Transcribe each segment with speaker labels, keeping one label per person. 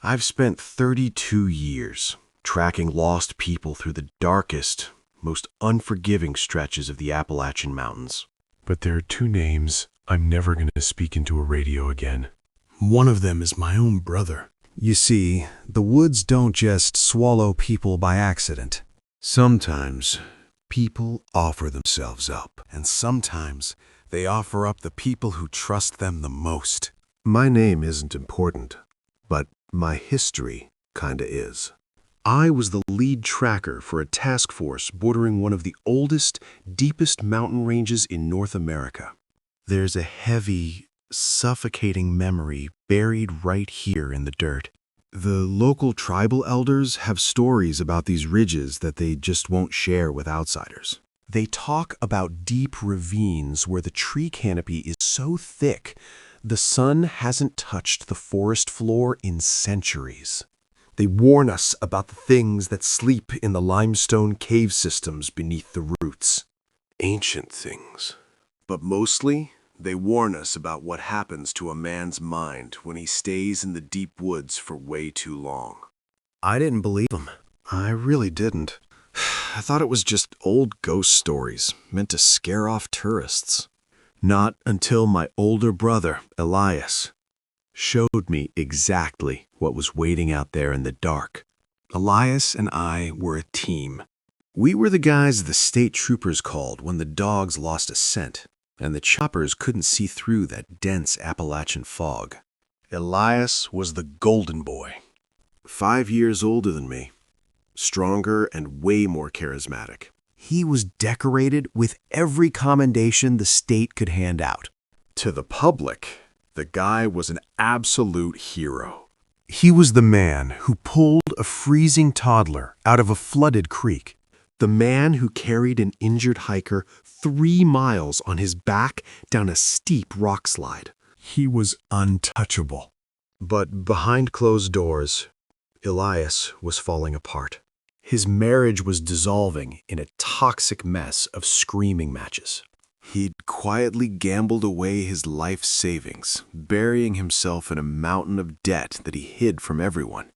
Speaker 1: I've spent 32 years tracking lost people through the darkest, most unforgiving stretches of the Appalachian Mountains.
Speaker 2: But there are two names I'm never going to speak into a radio again.
Speaker 3: One of them is my own brother.
Speaker 4: You see, the woods don't just swallow people by accident.
Speaker 3: Sometimes people offer themselves up, and sometimes they offer up the people who trust them the most.
Speaker 5: My name isn't important, but my history kinda is. I was the lead tracker for a task force bordering one of the oldest, deepest mountain ranges in North America. There's a heavy, suffocating memory buried right here in the dirt. The local tribal elders have stories about these ridges that they just won't share with outsiders. They talk about deep ravines where the tree canopy is so thick the sun hasn't touched the forest floor in centuries. They warn us about the things that sleep in the limestone cave systems beneath the roots. Ancient things. But mostly, they warn us about what happens to a man's mind when he stays in the deep woods for way too long.
Speaker 4: I didn't believe them.
Speaker 5: I really didn't. I thought it was just old ghost stories meant to scare off tourists. Not until my older brother, Elias, showed me exactly what was waiting out there in the dark. Elias and I were a team. We were the guys the state troopers called when the dogs lost a scent, and the choppers couldn't see through that dense Appalachian fog. Elias was the golden boy, 5 years older than me, stronger and way more charismatic.
Speaker 4: He was decorated with every commendation the state could hand out.
Speaker 5: To the public, the guy was an absolute hero.
Speaker 4: He was the man who pulled a freezing toddler out of a flooded creek.
Speaker 5: The man who carried an injured hiker 3 miles on his back down a steep rock slide.
Speaker 3: He was untouchable.
Speaker 5: But behind closed doors, Elias was falling apart. His marriage was dissolving in a toxic mess of screaming matches. He'd quietly gambled away his life savings, burying himself in a mountain of debt that he hid from everyone.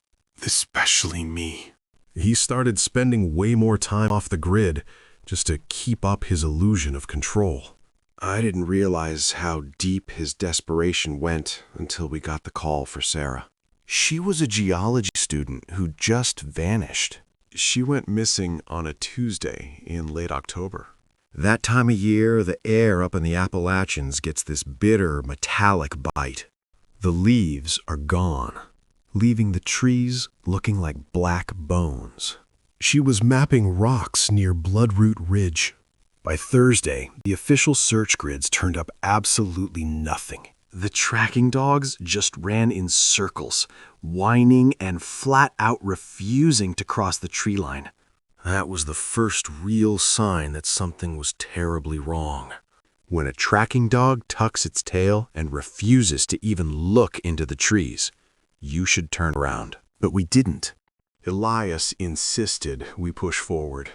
Speaker 3: Especially me. He started spending way more time off the grid just to keep up his illusion of control.
Speaker 5: I didn't realize how deep his desperation went until we got the call for Sarah. She was a geology student who just vanished. She went missing on a Tuesday in late October. That time of year, the air up in the Appalachians gets this bitter, metallic bite. The leaves are gone, leaving the trees looking like black bones.
Speaker 3: She was mapping rocks near Bloodroot Ridge.
Speaker 5: By Thursday, the official search grids turned up absolutely nothing. The tracking dogs just ran in circles, whining and flat out refusing to cross the tree line. That was the first real sign that something was terribly wrong. When a tracking dog tucks its tail and refuses to even look into the trees, you should turn around. But we didn't. Elias insisted we push forward.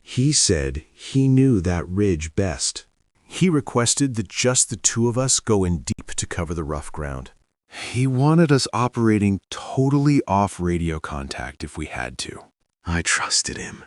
Speaker 5: He said he knew that ridge best. He requested that just the two of us go in deep to cover the rough ground. He wanted us operating totally off radio contact if we had to. I trusted him.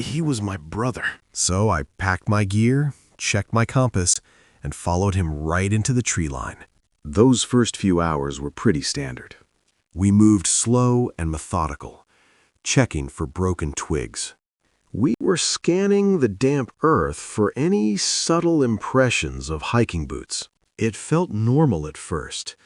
Speaker 5: he was my brother. So I packed my gear, checked my compass, and followed him right into the tree line.
Speaker 1: Those first few hours were pretty standard.
Speaker 5: We moved slow and methodical, checking for broken twigs.
Speaker 1: We were scanning the damp earth for any subtle impressions of hiking boots. It felt normal at first,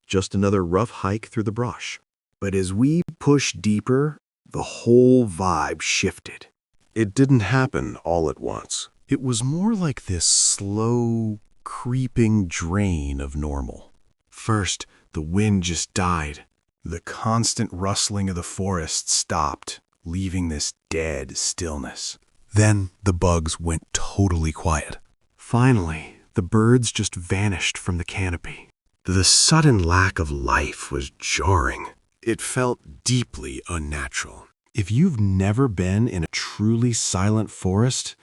Speaker 1: just another rough hike through the brush. But as we pushed deeper, the whole vibe shifted.
Speaker 5: It didn't happen all at once. It was more like this slow, creeping drain of normal. First, the wind just died. The constant rustling of the forest stopped, leaving this dead stillness. Then the bugs went totally quiet. Finally, the birds just vanished from the canopy. The sudden lack of life was jarring. It felt deeply unnatural. If you've never been in a truly silent forest,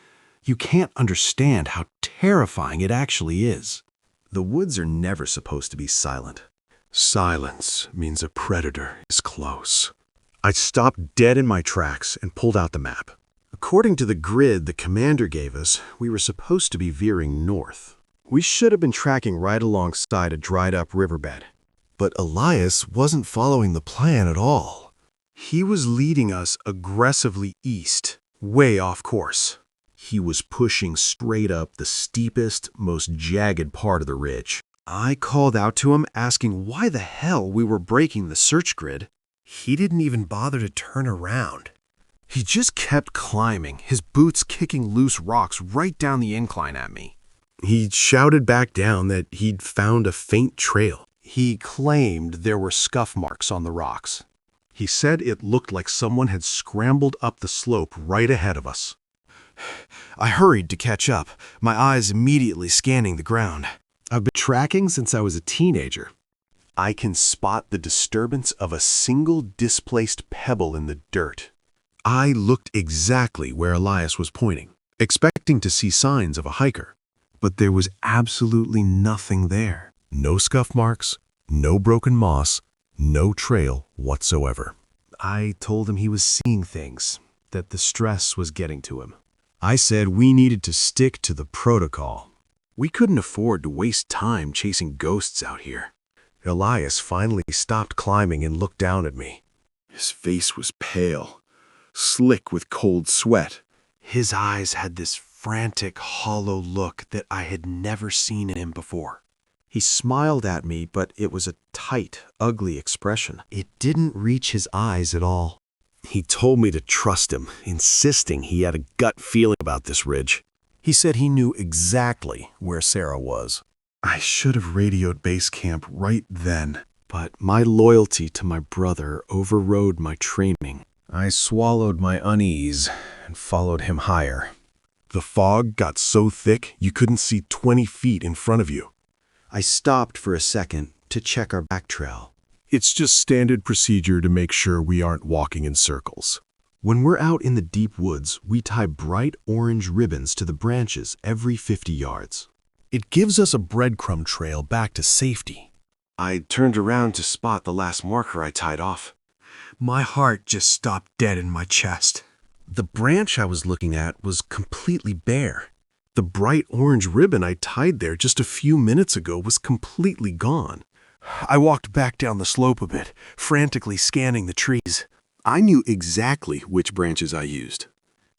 Speaker 5: you can't understand how terrifying it actually is.
Speaker 1: The woods are never supposed to be silent.
Speaker 5: Silence means a predator is close. I stopped dead in my tracks and pulled out the map. According to the grid the commander gave us, we were supposed to be veering north. We should have been tracking right alongside a dried-up riverbed. But Elias wasn't following the plan at all. He was leading us aggressively east, way off course. He was pushing straight up the steepest, most jagged part of the ridge. I called out to him, asking why the hell we were breaking the search grid. He didn't even bother to turn around. He just kept climbing, his boots kicking loose rocks right down the incline at me. He shouted back down that he'd found a faint trail. He claimed there were scuff marks on the rocks. He said it looked like someone had scrambled up the slope right ahead of us. I hurried to catch up, my eyes immediately scanning the ground. I've been tracking since I was a teenager. I can spot the disturbance of a single displaced pebble in the dirt. I looked exactly where Elias was pointing, expecting to see signs of a hiker. But there was absolutely nothing there. No scuff marks, no broken moss, no trail whatsoever. I told him he was seeing things, that the stress was getting to him. I said we needed to stick to the protocol. We couldn't afford to waste time chasing ghosts out here. Elias finally stopped climbing and looked down at me. His face was pale, slick with cold sweat. His eyes had this frantic, hollow look that I had never seen in him before. He smiled at me, but it was a tight, ugly expression. It didn't reach his eyes at all. He told me to trust him, insisting he had a gut feeling about this ridge. He said he knew exactly where Sarah was. I should have radioed base camp right then, but my loyalty to my brother overrode my training. I swallowed my unease and followed him higher. The fog got so thick you couldn't see 20 feet in front of you. I stopped for a second to check our back trail. It's just standard procedure to make sure we aren't walking in circles. When we're out in the deep woods, we tie bright orange ribbons to the branches every 50 yards. It gives us a breadcrumb trail back to safety. I turned around to spot the last marker I tied off. My heart just stopped dead in my chest. The branch I was looking at was completely bare. The bright orange ribbon I tied there just a few minutes ago was completely gone. I walked back down the slope a bit, frantically scanning the trees. I knew exactly which branches I used.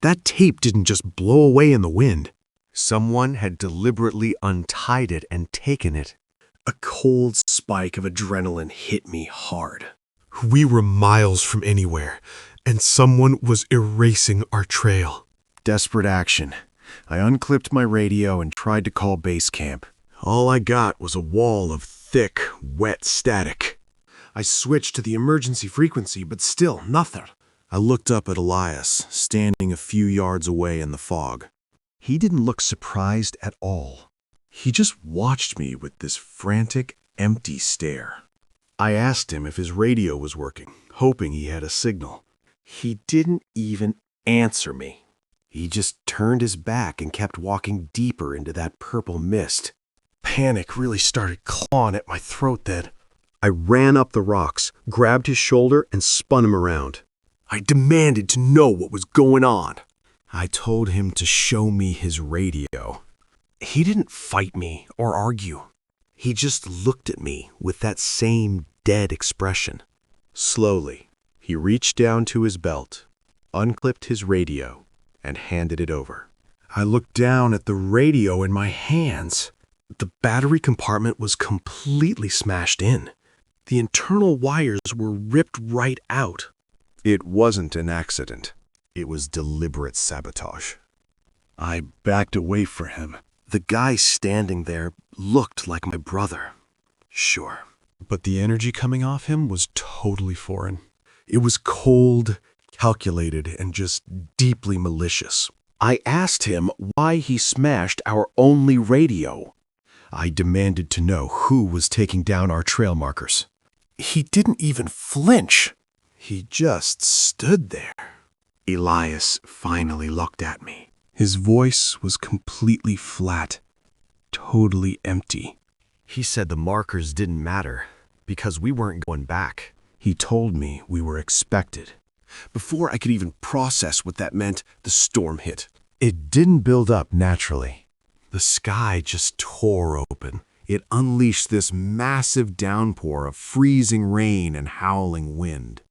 Speaker 5: That tape didn't just blow away in the wind. Someone had deliberately untied it and taken it. A cold spike of adrenaline hit me hard. We were miles from anywhere, and someone was erasing our trail. Desperate action. I unclipped my radio and tried to call base camp. All I got was a wall of thick, wet static. I switched to the emergency frequency, but still nothing. I looked up at Elias, standing a few yards away in the fog. He didn't look surprised at all. He just watched me with this frantic, empty stare. I asked him if his radio was working, hoping he had a signal. He didn't even answer me. He just turned his back and kept walking deeper into that purple mist. Panic really started clawing at my throat then. I ran up the rocks, grabbed his shoulder, and spun him around. I demanded to know what was going on. I told him to show me his radio.
Speaker 4: He didn't fight me or argue.
Speaker 5: He just looked at me with that same dead expression. Slowly, he reached down to his belt, unclipped his radio, and handed it over.
Speaker 4: I looked down at the radio in my hands.
Speaker 5: The battery compartment was completely smashed in. The internal wires were ripped right out. It wasn't an accident. It was deliberate sabotage.
Speaker 3: I backed away from him.
Speaker 5: The guy standing there looked like my brother. Sure.
Speaker 4: But the energy coming off him was totally foreign.
Speaker 5: It was cold, calculated, and just deeply malicious. I asked him why he smashed our only radio. I demanded to know who was taking down our trail markers. He didn't even flinch. He just stood there. Elias finally looked at me.
Speaker 4: His voice was completely flat, totally empty.
Speaker 5: He said the markers didn't matter because we weren't going back. He told me we were expected. Before I could even process what that meant, the storm hit.
Speaker 4: It didn't build up naturally.
Speaker 5: The sky just tore open. It unleashed this massive downpour of freezing rain and howling wind.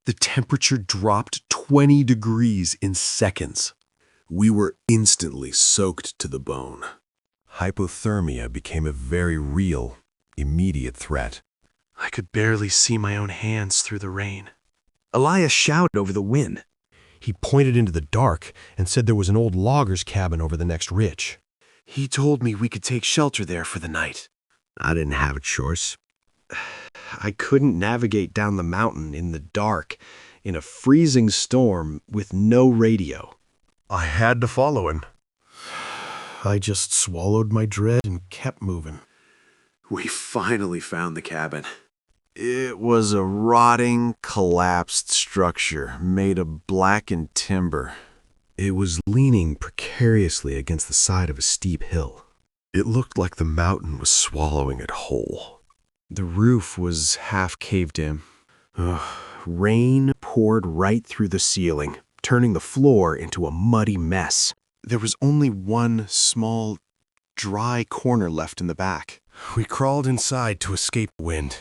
Speaker 5: The temperature dropped 20 degrees in seconds. We were instantly soaked to the bone. Hypothermia became a very real, immediate threat. I could barely see my own hands through the rain.
Speaker 4: Elias shouted over the wind. He pointed into the dark and said there was an old logger's cabin over the next ridge.
Speaker 5: He told me we could take shelter there for the night. I didn't have a choice. I couldn't navigate down the mountain in the dark, in a freezing storm with no radio.
Speaker 4: I had to follow him.
Speaker 5: I just swallowed my dread and kept moving. We finally found the cabin. It was a rotting, collapsed structure made of blackened timber. It was leaning precariously against the side of a steep hill. It looked like the mountain was swallowing it whole. The roof was half caved in. Rain poured right through the ceiling, turning the floor into a muddy mess. There was only one small, dry corner left in the back. We crawled inside to escape the wind.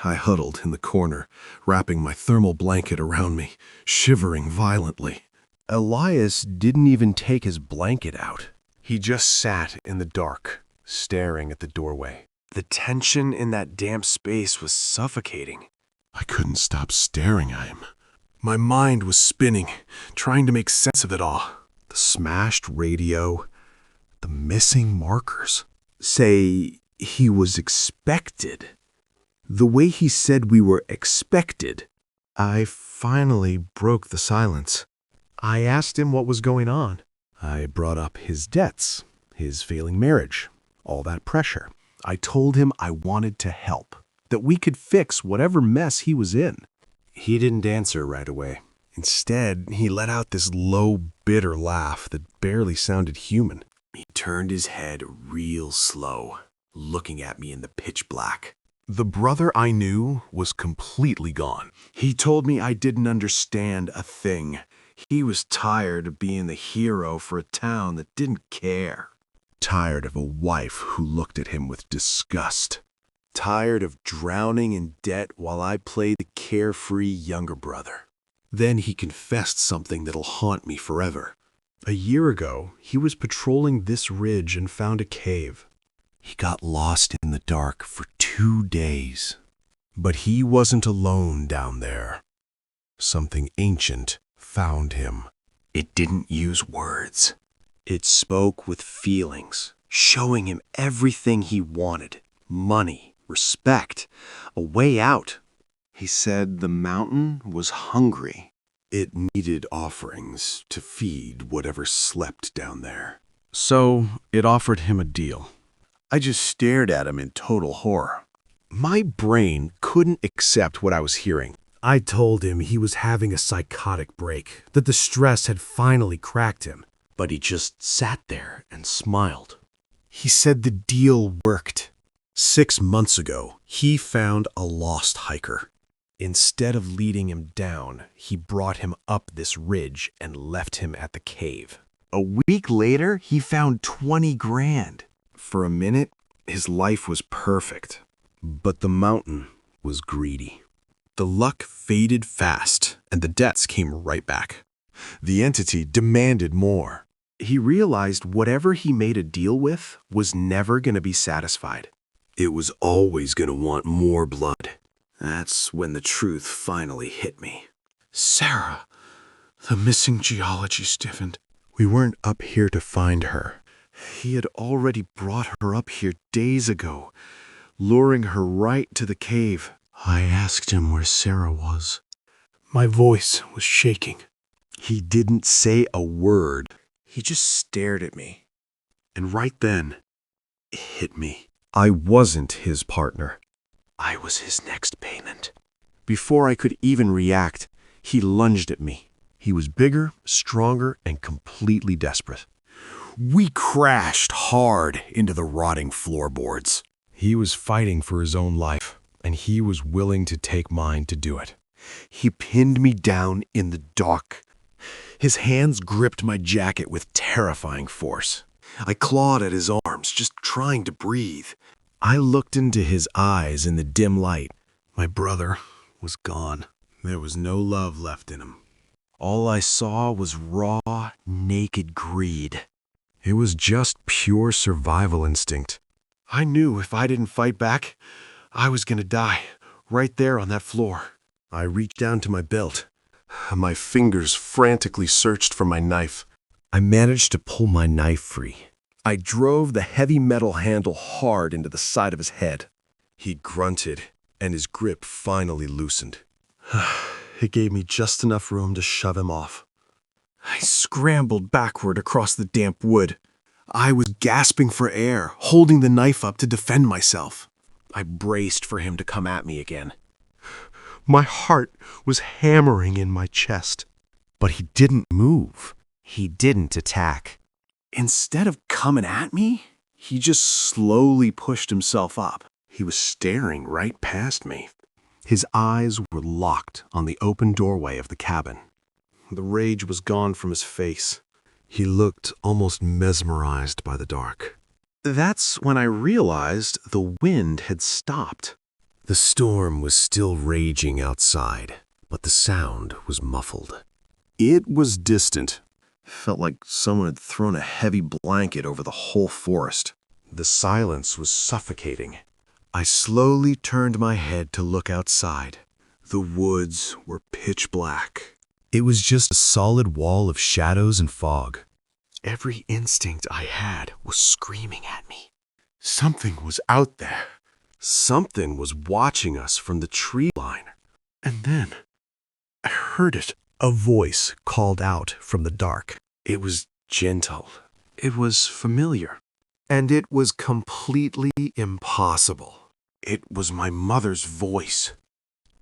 Speaker 5: I huddled in the corner, wrapping my thermal blanket around me, shivering violently. Elias didn't even take his blanket out. He just sat in the dark, staring at the doorway. The tension in that damp space was suffocating. I couldn't stop staring at him. My mind was spinning, trying to make sense of it all. The smashed radio, the missing markers. Say he was expected. The way he said we were expected. I finally broke the silence. I asked him what was going on. I brought up his debts, his failing marriage, all that pressure. I told him I wanted to help, that we could fix whatever mess he was in. He didn't answer right away. Instead, he let out this low, bitter laugh that barely sounded human. He turned his head real slow, looking at me in the pitch black. The brother I knew was completely gone. He told me I didn't understand a thing. He was tired of being the hero for a town that didn't care. Tired of a wife who looked at him with disgust. Tired of drowning in debt while I played the carefree younger brother. Then he confessed something that'll haunt me forever. A year ago, he was patrolling this ridge and found a cave. He got lost in the dark for 2 days. But he wasn't alone down there. Something ancient found him. It didn't use words. It spoke with feelings, showing him everything he wanted. Money, respect, a way out. He said the mountain was hungry. It needed offerings to feed whatever slept down there. So it offered him a deal. I just stared at him in total horror. My brain couldn't accept what I was hearing. I told him he was having a psychotic break, that the stress had finally cracked him. But he just sat there and smiled. He said the deal worked. 6 months ago, he found a lost hiker.
Speaker 4: Instead of leading him down, he brought him up this ridge and left him at the cave.
Speaker 5: A week later, he found 20 grand. For a minute, his life was perfect. But the mountain was greedy. The luck faded fast, and the debts came right back. The entity demanded more. He realized whatever he made a deal with was never going to be satisfied. It was always going to want more blood. That's when the truth finally hit me. Sarah, the missing geology stiffened. We weren't up here to find her. He had already brought her up here days ago, luring her right to the cave. I asked him where Sarah was. My voice was shaking. He didn't say a word. He just stared at me. And right then, it hit me. I wasn't his partner. I was his next payment. Before I could even react, he lunged at me. He was bigger, stronger, and completely desperate. We crashed hard into the rotting floorboards.
Speaker 4: He was fighting for his own life, and he was willing to take mine to do it.
Speaker 5: He pinned me down in the dark. His hands gripped my jacket with terrifying force. I clawed at his arms, just trying to breathe. I looked into his eyes in the dim light. My brother was gone. There was no love left in him. All I saw was raw, naked greed. It was just pure survival instinct. I knew if I didn't fight back, I was going to die, right there on that floor. I reached down to my belt. My fingers frantically searched for my knife. I managed to pull my knife free. I drove the heavy metal handle hard into the side of his head. He grunted, and his grip finally loosened. It gave me just enough room to shove him off. I scrambled backward across the damp wood. I was gasping for air, holding the knife up to defend myself. I braced for him to come at me again. My heart was hammering in my chest. But he didn't move. He didn't attack. Instead of coming at me, he just slowly pushed himself up. He was staring right past me. His eyes were locked on the open doorway of the cabin. The rage was gone from his face. He looked almost mesmerized by the dark. That's when I realized the wind had stopped. The storm was still raging outside, but the sound was muffled. It was distant. Felt like someone had thrown a heavy blanket over the whole forest. The silence was suffocating. I slowly turned my head to look outside. The woods were pitch black. It was just a solid wall of shadows and fog. Every instinct I had was screaming at me. Something was out there. Something was watching us from the tree line. And then I heard it. A voice called out from the dark. It was gentle. It was familiar. And it was completely impossible. It was my mother's voice.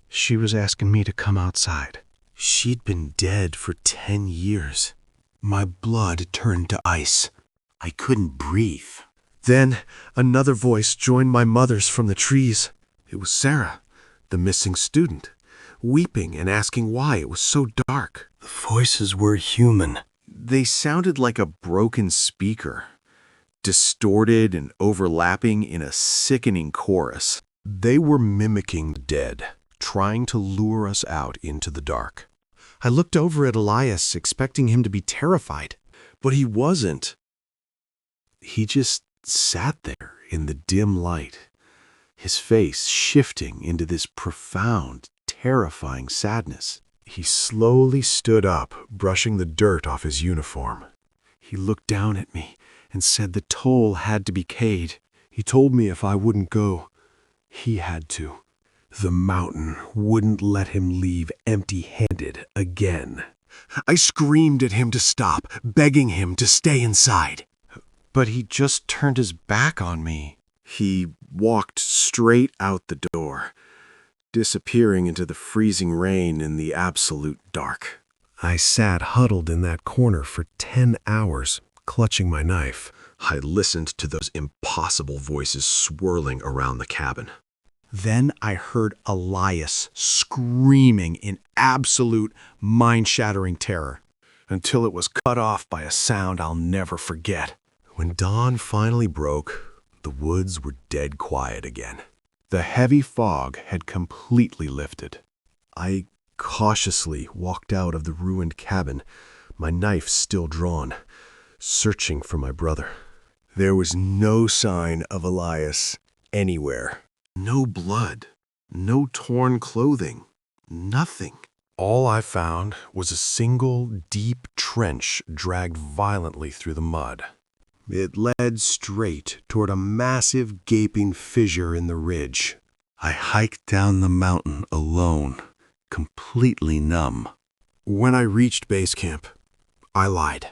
Speaker 5: She was asking me to come outside. She'd been dead for 10 years. My blood turned to ice. I couldn't breathe. Then another voice joined my mother's from the trees. It was Sarah, the missing student, weeping and asking why it was so dark. The voices were human. They sounded like a broken speaker, distorted and overlapping in a sickening chorus. They were mimicking the dead, trying to lure us out into the dark. I looked over at Elias, expecting him to be terrified, but he wasn't. He just sat there in the dim light, his face shifting into this profound, terrifying sadness. He slowly stood up, brushing the dirt off his uniform. He looked down at me and said the toll had to be paid. He told me if I wouldn't go, he had to. The mountain wouldn't let him leave empty-handed again. I screamed at him to stop, begging him to stay inside. But he just turned his back on me. He walked straight out the door, disappearing into the freezing rain in the absolute dark. I sat huddled in that corner for 10 hours, clutching my knife. I listened to those impossible voices swirling around the cabin.
Speaker 4: Then I heard Elias screaming in absolute mind-shattering terror.
Speaker 3: Until it was cut off by a sound I'll never forget.
Speaker 5: When dawn finally broke, the woods were dead quiet again. The heavy fog had completely lifted. I cautiously walked out of the ruined cabin, my knife still drawn, searching for my brother. There was no sign of Elias anywhere. No blood, no torn clothing, nothing. All I found was a single deep trench dragged violently through the mud. It led straight toward a massive gaping fissure in the ridge. I hiked down the mountain alone, completely numb. When I reached base camp, I lied.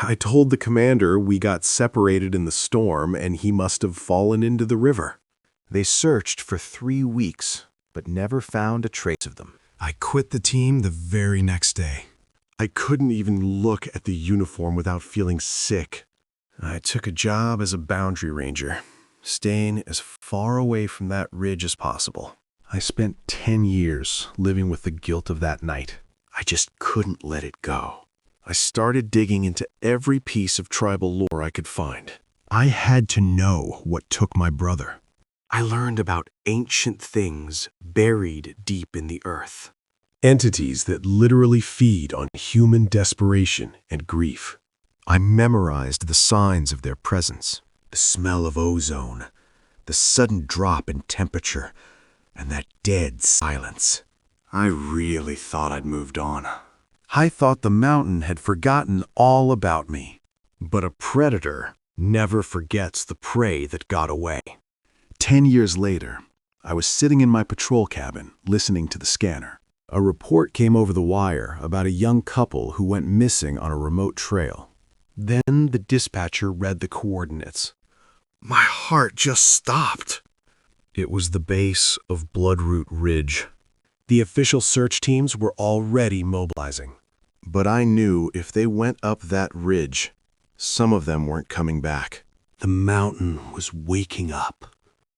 Speaker 5: I told the commander we got separated in the storm and he must have fallen into the river. They searched for 3 weeks, but never found a trace of them.
Speaker 4: I quit the team the very next day.
Speaker 5: I couldn't even look at the uniform without feeling sick. I took a job as a boundary ranger, staying as far away from that ridge as possible. I spent 10 years living with the guilt of that night. I just couldn't let it go. I started digging into every piece of tribal lore I could find.
Speaker 4: I had to know what took my brother.
Speaker 5: I learned about ancient things buried deep in the earth.
Speaker 2: Entities that literally feed on human desperation and grief.
Speaker 5: I memorized the signs of their presence, the smell of ozone, the sudden drop in temperature, and that dead silence. I really thought I'd moved on. I thought the mountain had forgotten all about me. But a predator never forgets the prey that got away. 10 years later, I was sitting in my patrol cabin, listening to the scanner. A report came over the wire about a young couple who went missing on a remote trail. Then the dispatcher read the coordinates. My heart just stopped. It was the base of Bloodroot Ridge. The official search teams were already mobilizing. But I knew if they went up that ridge, some of them weren't coming back. The mountain was waking up.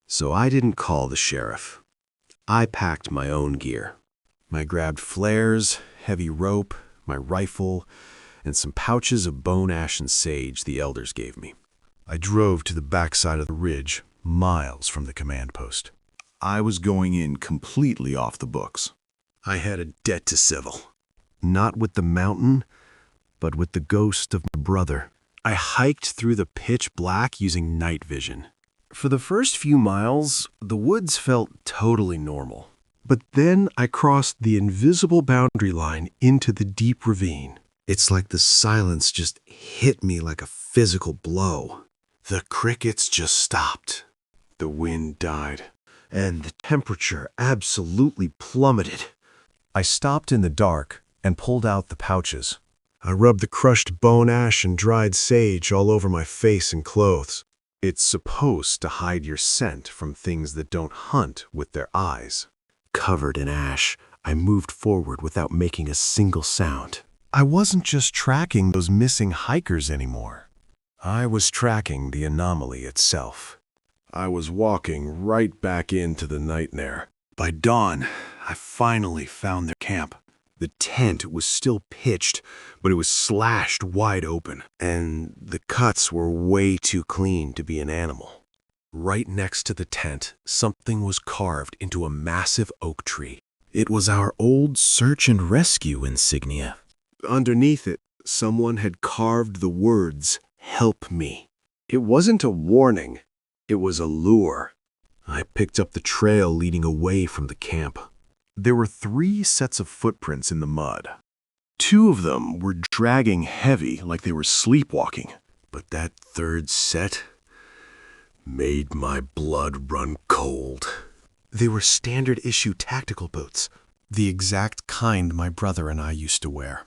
Speaker 5: So I didn't call the sheriff. I packed my own gear. I grabbed flares, heavy rope, my rifle, and some pouches of bone ash and sage the elders gave me. I drove to the backside of the ridge, miles from the command post. I was going in completely off the books. I had a debt to settle. Not with the mountain, but with the ghost of my brother. I hiked through the pitch black using night vision. For the first few miles, the woods felt totally normal. But then I crossed the invisible boundary line into the deep ravine. It's like the silence just hit me like a physical blow. The crickets just stopped. The wind died. And the temperature absolutely plummeted. I stopped in the dark and pulled out the pouches. I rubbed the crushed bone ash and dried sage all over my face and clothes. It's supposed to hide your scent from things that don't hunt with their eyes. Covered in ash, I moved forward without making a single sound. I wasn't just tracking those missing hikers anymore. I was tracking the anomaly itself. I was walking right back into the nightmare. By dawn, I finally found their camp. The tent was still pitched, but it was slashed wide open, and the cuts were way too clean to be an animal. Right next to the tent, something was carved into a massive oak tree. It was our old search and rescue insignia. Underneath it, someone had carved the words, "Help me." It wasn't a warning, it was a lure. I picked up the trail leading away from the camp. There were 3 sets of footprints in the mud. 2 of them were dragging heavy like they were sleepwalking. But that 3rd set made my blood run cold. They were standard issue tactical boots, the exact kind my brother and I used to wear.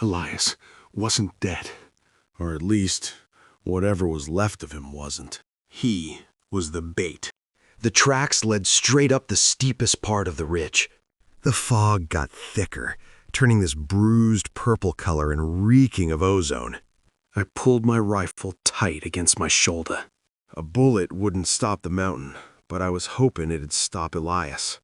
Speaker 5: Elias wasn't dead, or at least whatever was left of him wasn't. He was the bait. The tracks led straight up the steepest part of the ridge. The fog got thicker, turning this bruised purple color and reeking of ozone. I pulled my rifle tight against my shoulder. A bullet wouldn't stop the mountain, but I was hoping it'd stop Elias.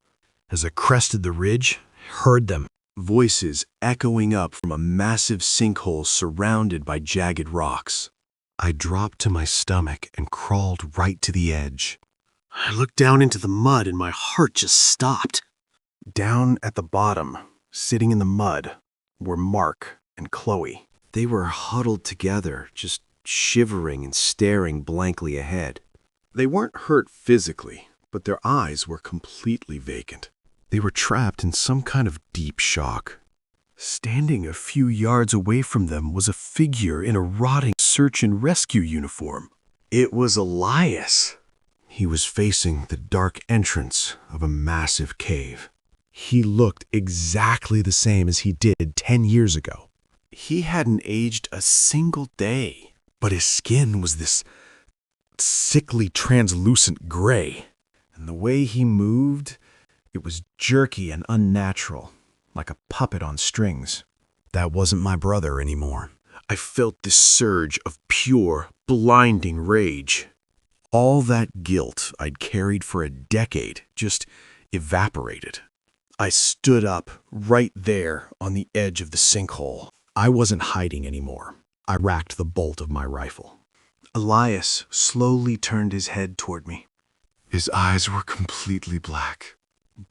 Speaker 4: As I crested the ridge, heard them.
Speaker 5: Voices echoing up from a massive sinkhole surrounded by jagged rocks.
Speaker 3: I dropped to my stomach and crawled right to the edge. I looked down into the mud and my heart just stopped.
Speaker 5: Down at the bottom, sitting in the mud, were Mark and Chloe. They were huddled together, just shivering and staring blankly ahead. They weren't hurt physically, but their eyes were completely vacant. They were trapped in some kind of deep shock. Standing a few yards away from them was a figure in a rotting search and rescue uniform. It was Elias. He was facing the dark entrance of a massive cave.
Speaker 4: He looked exactly the same as he did 10 years ago.
Speaker 5: He hadn't aged a single day, but his skin was this sickly translucent gray. And the way he moved, it was jerky and unnatural, like a puppet on strings.
Speaker 4: That wasn't my brother anymore.
Speaker 5: I felt this surge of pure, blinding rage. All that guilt I'd carried for a decade just evaporated. I stood up right there on the edge of the sinkhole.
Speaker 4: I wasn't hiding anymore. I racked the bolt of my rifle.
Speaker 5: Elias slowly turned his head toward me.
Speaker 3: His eyes were completely black.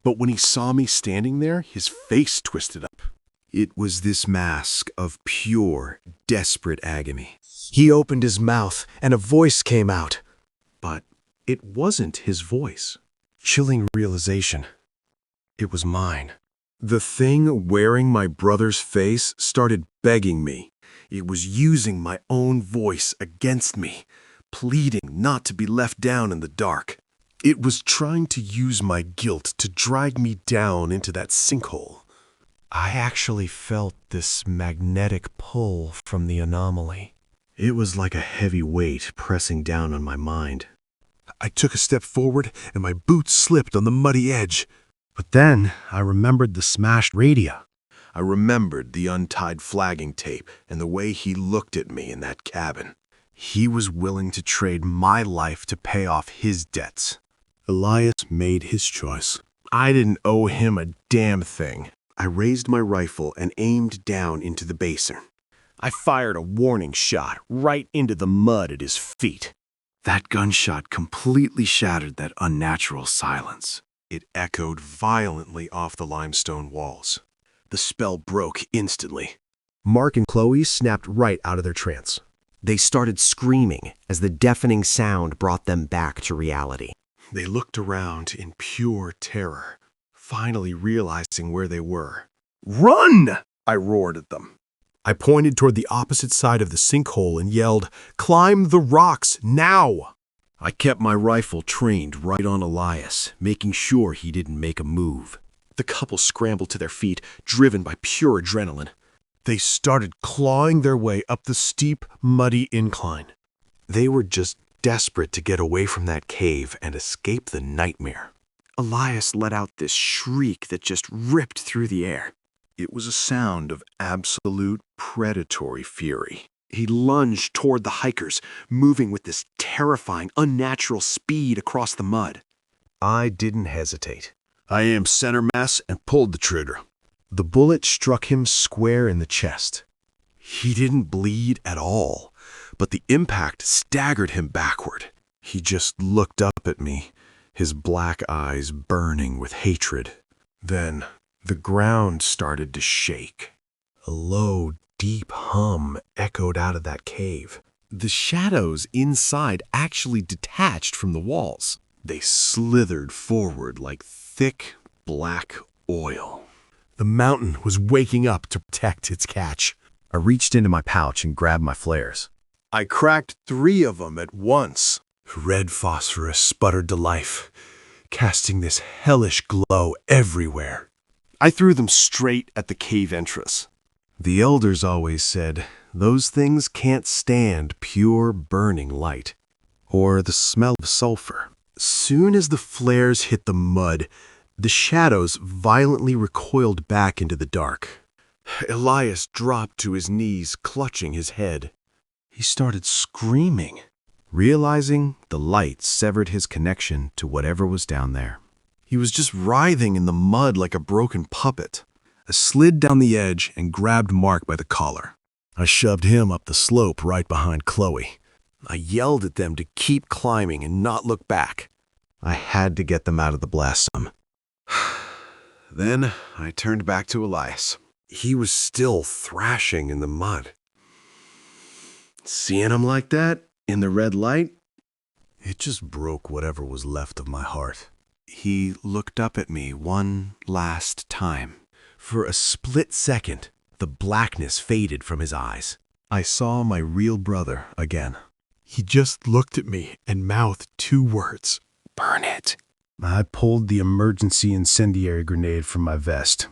Speaker 5: But when he saw me standing there, his face twisted up. It was this mask of pure, desperate agony.
Speaker 4: He opened his mouth, and a voice came out.
Speaker 5: But it wasn't his voice.
Speaker 4: Chilling realization. It was mine.
Speaker 5: The thing wearing my brother's face started begging me. It was using my own voice against me, pleading not to be left down in the dark. It was trying to use my guilt to drag me down into that sinkhole.
Speaker 4: I actually felt this magnetic pull from the anomaly.
Speaker 5: It was like a heavy weight pressing down on my mind.
Speaker 3: I took a step forward and my boots slipped on the muddy edge.
Speaker 4: But then I remembered the smashed radio.
Speaker 5: I remembered the untied flagging tape and the way he looked at me in that cabin. He was willing to trade my life to pay off his debts.
Speaker 3: Elias made his choice.
Speaker 5: I didn't owe him a damn thing. I raised my rifle and aimed down into the basin. I fired a warning shot right into the mud at his feet. That gunshot completely shattered that unnatural silence. It echoed violently off the limestone walls. The spell broke instantly.
Speaker 4: Mark and Chloe snapped right out of their trance.
Speaker 6: They started screaming as the deafening sound brought them back to reality.
Speaker 5: They looked around in pure terror, finally realizing where they were. "Run!" I roared at them.
Speaker 4: I pointed toward the opposite side of the sinkhole and yelled, "Climb the rocks, now!"
Speaker 5: I kept my rifle trained right on Elias, making sure he didn't make a move. The couple scrambled to their feet, driven by pure adrenaline.
Speaker 4: They started clawing their way up the steep, muddy incline.
Speaker 5: They were just desperate to get away from that cave and escape the nightmare. Elias let out this shriek that just ripped through the air. It was a sound of absolute predatory fury. He lunged toward the hikers, moving with this terrifying, unnatural speed across the mud.
Speaker 4: I didn't hesitate.
Speaker 5: I aimed center mass and pulled the trigger.
Speaker 4: The bullet struck him square in the chest.
Speaker 5: He didn't bleed at all, but the impact staggered him backward. He just looked up at me, his black eyes burning with hatred. Then the ground started to shake.
Speaker 4: A low, deep hum echoed out of that cave.
Speaker 5: The shadows inside actually detached from the walls. They slithered forward like thick, black oil.
Speaker 4: The mountain was waking up to protect its catch.
Speaker 1: I reached into my pouch and grabbed my flares.
Speaker 5: I cracked 3 of them at once.
Speaker 4: Red phosphorus sputtered to life, casting this hellish glow everywhere.
Speaker 5: I threw them straight at the cave entrance. The elders always said, those things can't stand pure burning light, or the smell of sulfur. Soon as the flares hit the mud, the shadows violently recoiled back into the dark. Elias dropped to his knees, clutching his head. He started screaming.
Speaker 3: realizing the light severed his connection to whatever was down there. He was just writhing in the mud like a broken puppet. I slid down the edge and grabbed Mark by the collar. I shoved him up the slope right behind Chloe. I yelled at them to keep climbing and not look back. I had to get them out of the blast zone. Then I turned back to Elias. He was still thrashing in the mud. Seeing him like that, in the red light, it just broke whatever was left of my heart. He looked up at me one last time. For a split second, the blackness faded from his eyes. I saw my real brother again.
Speaker 4: He just looked at me and mouthed 2 words.
Speaker 3: Burn it.
Speaker 5: I pulled the emergency incendiary grenade from my vest.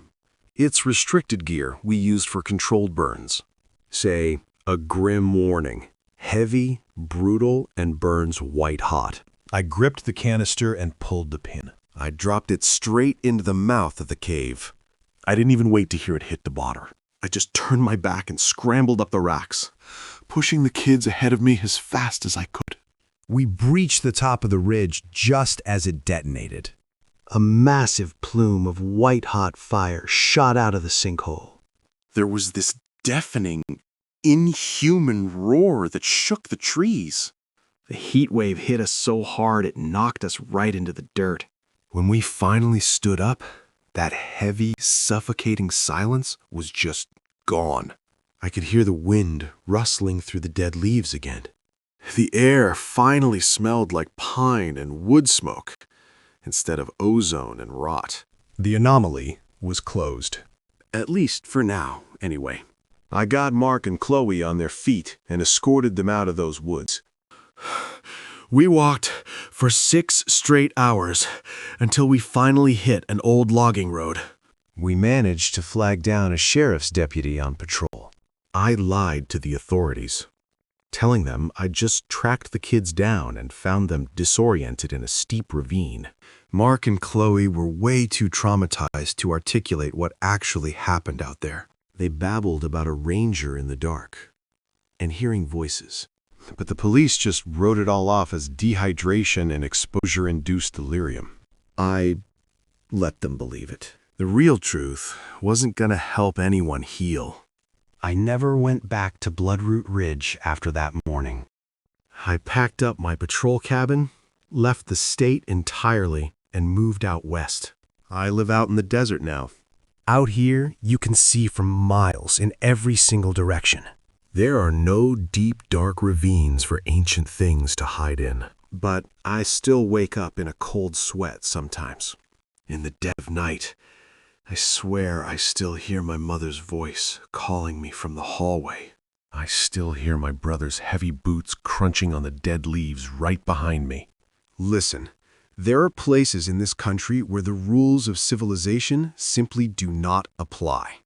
Speaker 1: It's restricted gear we used for controlled burns. Say, a grim warning. Heavy, brutal, and burns white hot.
Speaker 4: I gripped the canister and pulled the pin.
Speaker 1: I dropped it straight into the mouth of the cave. I didn't even wait to hear it hit the bottom. I just turned my back and scrambled up the racks, pushing the kids ahead of me as fast as I could.
Speaker 4: We breached the top of the ridge just as it detonated.
Speaker 7: A massive plume of white-hot fire shot out of the sinkhole.
Speaker 1: There was this deafening, inhuman roar that shook the trees.
Speaker 7: The heat wave hit us so hard it knocked us right into the dirt.
Speaker 1: When we finally stood up, that heavy, suffocating silence was just gone. I could hear the wind rustling through the dead leaves again. The air finally smelled like pine and wood smoke, instead of ozone and rot.
Speaker 4: The Anomaly was closed.
Speaker 1: At least for now, anyway. I got Mark and Chloe on their feet and escorted them out of those woods. We walked for 6 straight hours until we finally hit an old logging road.
Speaker 3: We managed to flag down a sheriff's deputy on patrol.
Speaker 1: I lied to the authorities, telling them I'd just tracked the kids down and found them disoriented in a steep ravine. Mark and Chloe were way too traumatized to articulate what actually happened out there. They babbled about a ranger in the dark and hearing voices. But the police just wrote it all off as dehydration and exposure-induced delirium. I let them believe it. The real truth wasn't going to help anyone heal.
Speaker 3: I never went back to Bloodroot Ridge after that morning.
Speaker 1: I packed up my patrol cabin, left the state entirely, and moved out west. I live out in the desert now.
Speaker 4: Out here, you can see for miles in every single direction.
Speaker 1: There are no deep, dark ravines for ancient things to hide in. But I still wake up in a cold sweat sometimes. In the dead of night, I swear I still hear my mother's voice calling me from the hallway. I still hear my brother's heavy boots crunching on the dead leaves right behind me. Listen, there are places in this country where the rules of civilization simply do not apply.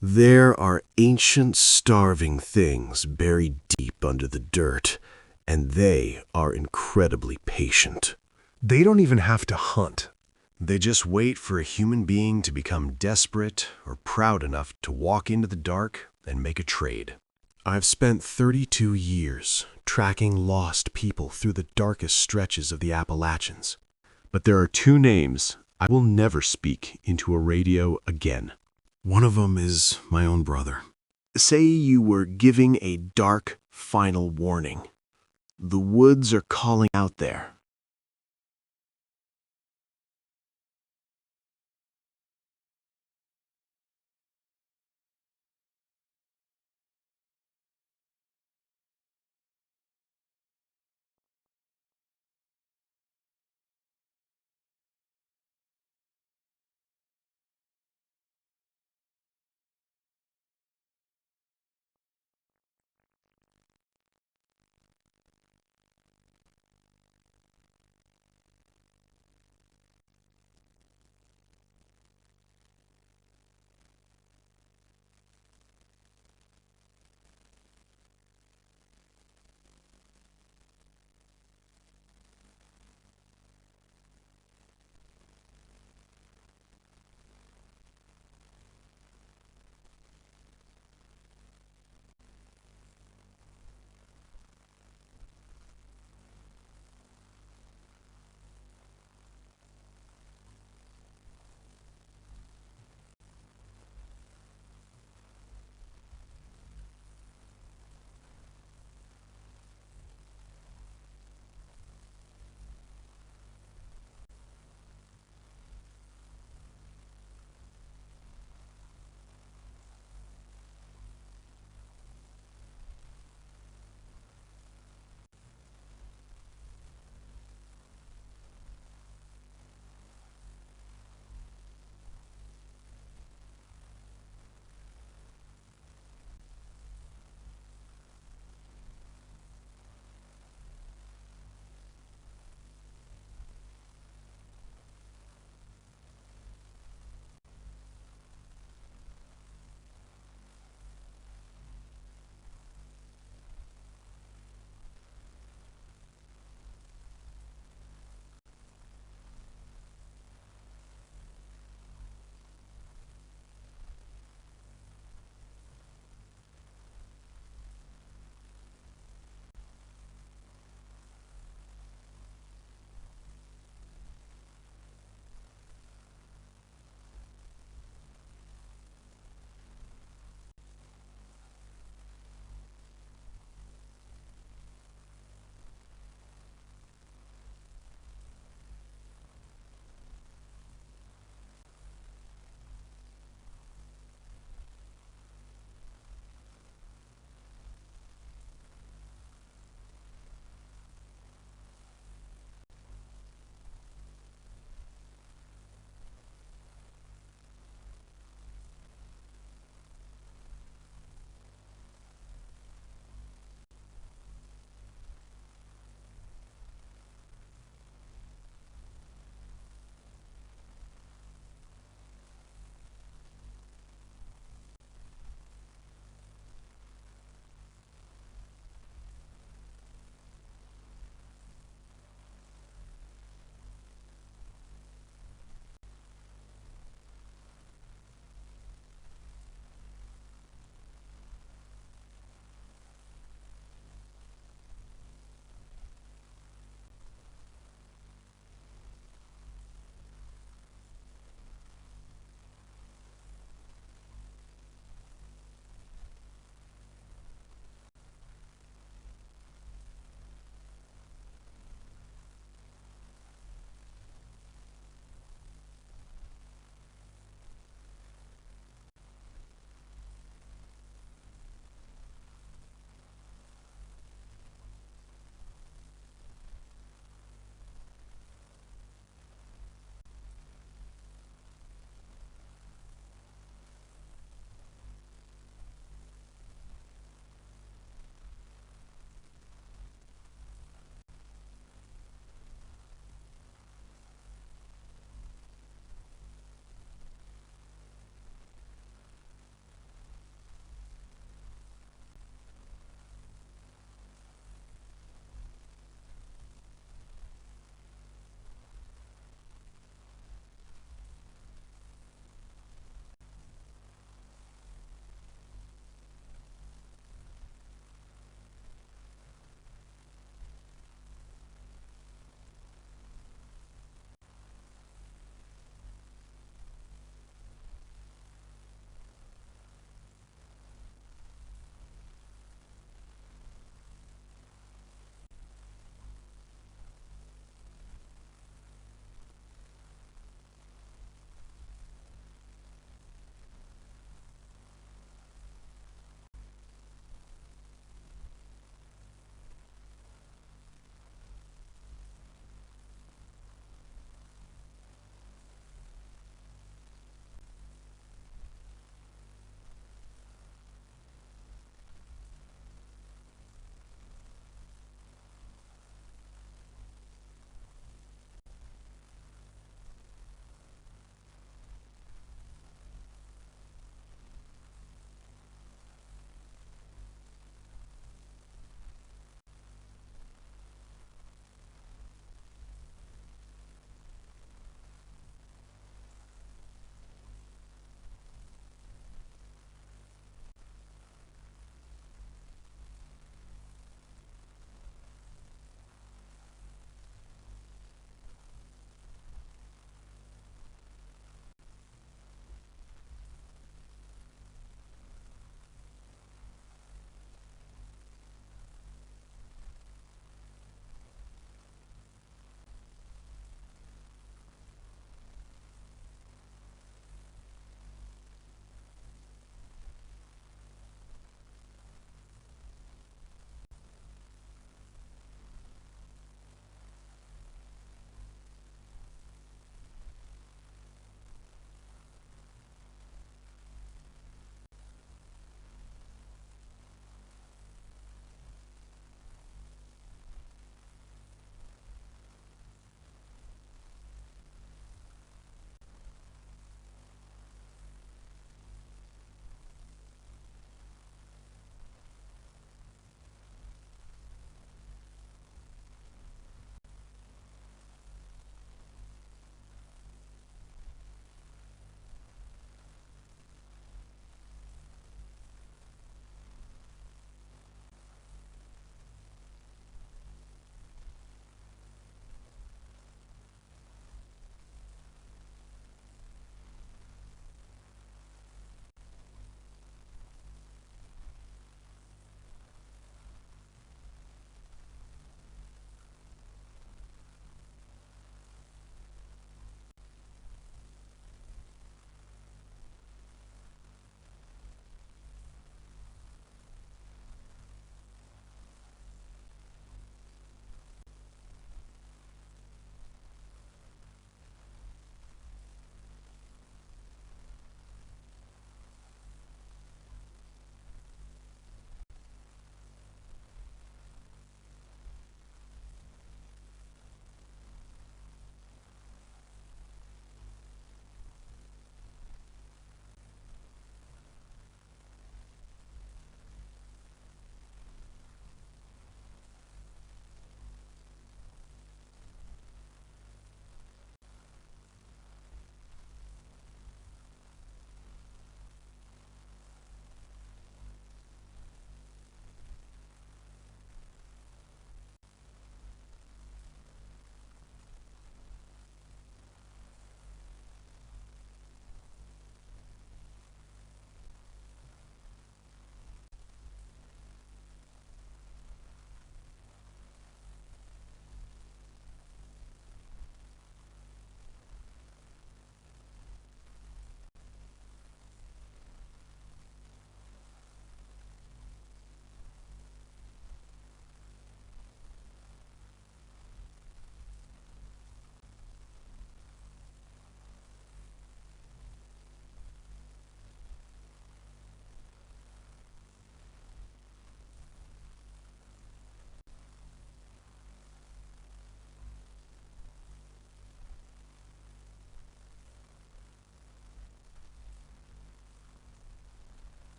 Speaker 1: There are ancient, starving things buried deep under the dirt, and they are incredibly patient.
Speaker 4: They don't even have to hunt.
Speaker 1: They just wait for a human being to become desperate or proud enough to walk into the dark and make a trade. I've spent 32 years tracking lost people through the darkest stretches of the Appalachians. But there are 2 names I will never speak into a radio again. One of them is my own brother. Say you were giving a dark, final warning. The woods are calling out there.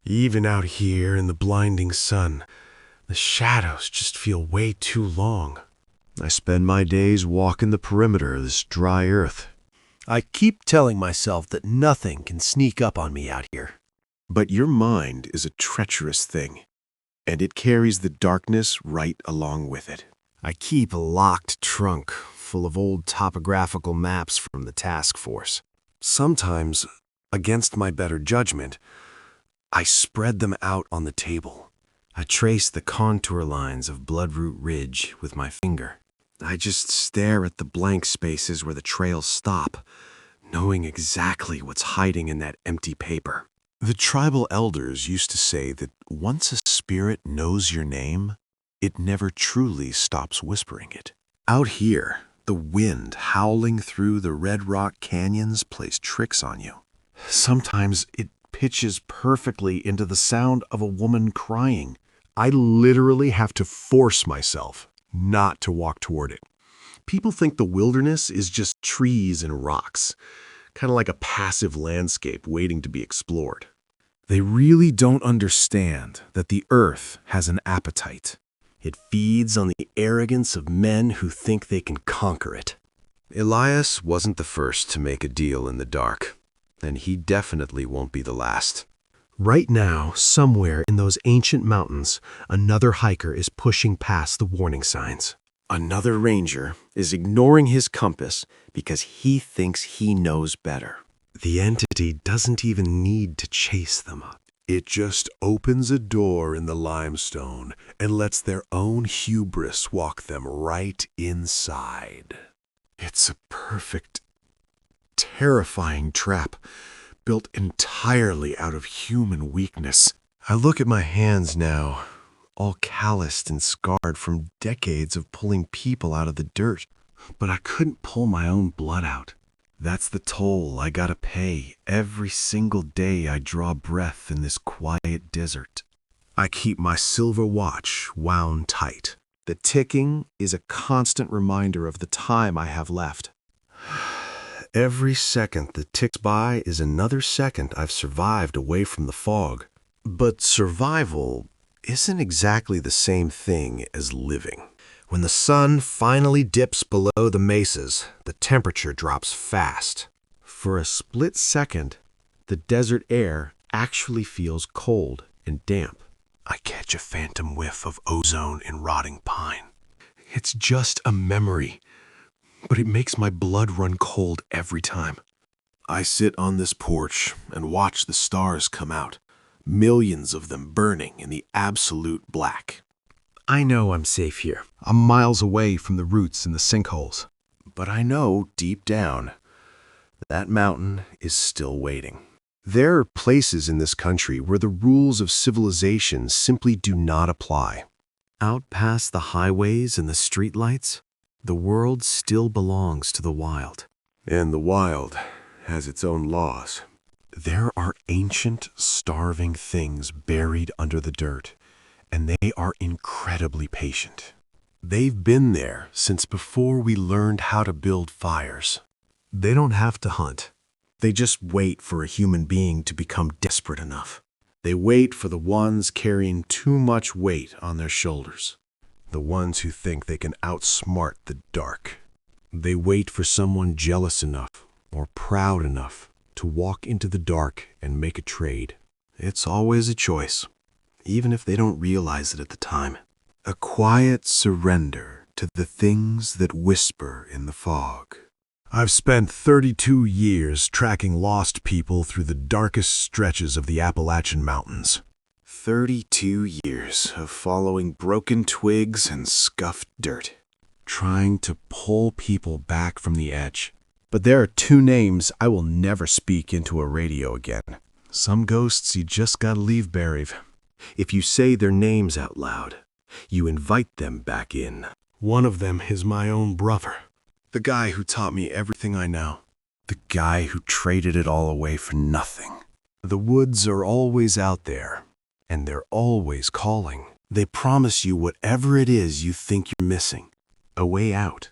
Speaker 5: Even out here in the blinding sun, the shadows just feel way too long.
Speaker 1: I spend my days walking the perimeter of this dry earth.
Speaker 7: I keep telling myself that nothing can sneak up on me out here.
Speaker 5: But your mind is a treacherous thing, and it carries the darkness right along with it.
Speaker 7: I keep a locked trunk full of old topographical maps from the task force.
Speaker 5: Sometimes, against my better judgment, I spread them out on the table.
Speaker 7: I trace the contour lines of Bloodroot Ridge with my finger.
Speaker 5: I just stare at the blank spaces where the trails stop, knowing exactly what's hiding in that empty paper.
Speaker 3: The tribal elders used to say that once a spirit knows your name, it never truly stops whispering it.
Speaker 5: Out here, the wind howling through the red rock canyons plays tricks on you. Sometimes it pitches perfectly into the sound of a woman crying.
Speaker 1: I literally have to force myself not to walk toward it. People think the wilderness is just trees and rocks, kind of like a passive landscape waiting to be explored.
Speaker 3: They really don't understand that the earth has an appetite.
Speaker 7: It feeds on the arrogance of men who think they can conquer it.
Speaker 1: Elias wasn't the first to make a deal in the dark, and he definitely won't be the last. Right now, somewhere in those ancient mountains, another hiker is pushing past the warning signs.
Speaker 7: Another ranger is ignoring his compass because he thinks he knows better.
Speaker 1: The entity doesn't even need to chase them.
Speaker 5: It just opens a door in the limestone and lets their own hubris walk them right inside. It's a perfect, terrifying trap, built entirely out of human weakness.
Speaker 1: I look at my hands now, all calloused and scarred from decades of pulling people out of the dirt. But I couldn't pull my own blood out. That's the toll I gotta pay every single day I draw breath in this quiet desert. I keep my silver watch wound tight. The ticking is a constant reminder of the time I have left. Every second that ticks by is another second I've survived away from the fog. But survival isn't exactly the same thing as living. When the sun finally dips below the mesas, the temperature drops fast. For a split second, the desert air actually feels cold and damp. I catch a phantom whiff of ozone and rotting pine. It's just a memory, but it makes my blood run cold every time.
Speaker 5: I sit on this porch and watch the stars come out, millions of them burning in the absolute black.
Speaker 7: I know I'm safe here.
Speaker 3: I'm miles away from the roots and the sinkholes.
Speaker 5: But I know deep down that mountain is still waiting. There are places in this country where the rules of civilization simply do not apply.
Speaker 7: Out past the highways and the streetlights, the world still belongs to the wild.
Speaker 5: And the wild has its own laws.
Speaker 1: There are ancient, starving things buried under the dirt, and they are incredibly patient. They've been there since before we learned how to build fires. They don't have to hunt. They just wait for a human being to become desperate enough. They wait for the ones carrying too much weight on their shoulders. The ones who think they can outsmart the dark. They wait for someone jealous enough or proud enough to walk into the dark and make a trade. It's always a choice, even if they don't realize it at the time.
Speaker 5: A quiet surrender to the things that whisper in the fog.
Speaker 1: I've spent 32 years tracking lost people through the darkest stretches of the Appalachian Mountains.
Speaker 5: 32 years of following broken twigs and scuffed dirt, trying to pull people back from the edge.
Speaker 1: But there are two names I will never speak into a radio again. Some ghosts you just gotta leave buried. If you say their names out loud, you invite them back in. One of them is my own brother. The guy who taught me everything I know. The guy who traded it all away for nothing. The woods are always out there, and they're always calling. They promise you whatever it is you think you're missing. A way out,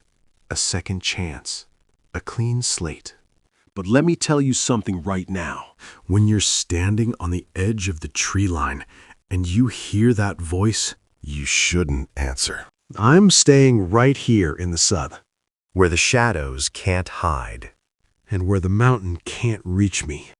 Speaker 1: a second chance, a clean slate. But let me tell you something right now.
Speaker 3: When you're standing on the edge of the tree line and you hear that voice,
Speaker 5: You shouldn't answer.
Speaker 3: I'm staying right here in the sun,
Speaker 1: Where the shadows can't hide.
Speaker 3: and where the mountain can't reach me.